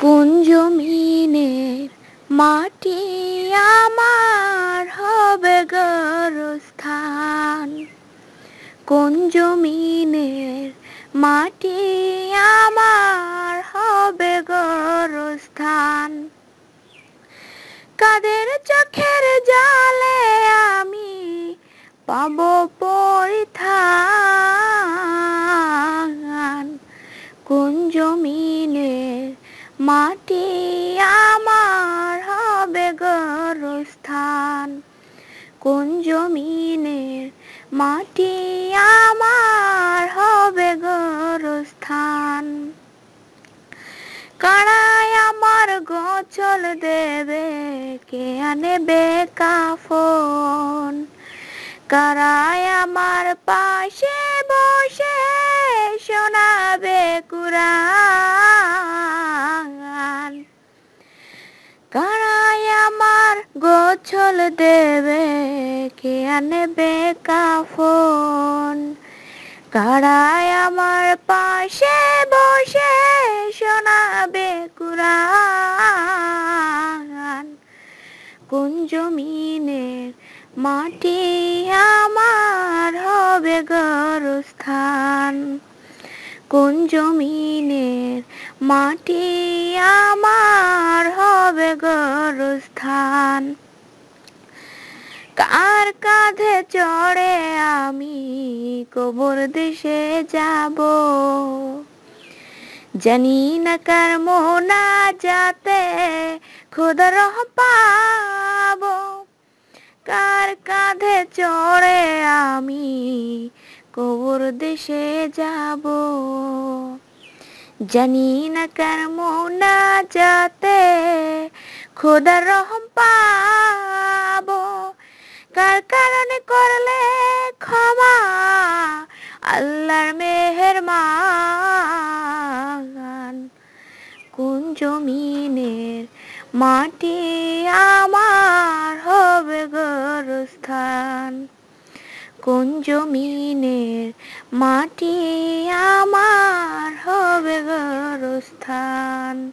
কোন জমিনের মাটি আমার হবে গর্ভস্থান? কোন জমিনের মাটি আমার হবে গর্ভস্থান? কাদের চোখের জলে আমি পাব পরিত্রাণ? কোন জমিনের মাটি আমার হবে গর্ভস্থান? কোন জমিনের মাটি আমার হবে গর্ভস্থান? কারায় আমার গোছল দেবে, কে আনবে কাফন? কারায় আমার পাশে বসে শোনাবে কুরআন? কারায় আমার গোছল দেবে, কে আনবে কাফন? কারায় আমার পাশে বসে শোনাবে কুরআন? কোন জমিনের মাটি আমার হবে গর্ভস্থান? কোন জমিনের মাটি আমার হবে গর্ভস্থান? কার কাঁধে চড়ে আমি কবর দেশে যাব? জানি না কার মোনাজাতে খোদার রহ পাবো। কার কাঁধে চড়ে আমি কবর দেশে যাব? জানি না কার মোনাজাতে খোদার রহম পাবো। কার কারণে করলে ক্ষমা আল্লাহর মেহেরবান? কোন জমিনের মাটি আমার হবে গর্ভস্থান? কোন জমিনের মাটি আমার হবে গর্ভস্থান?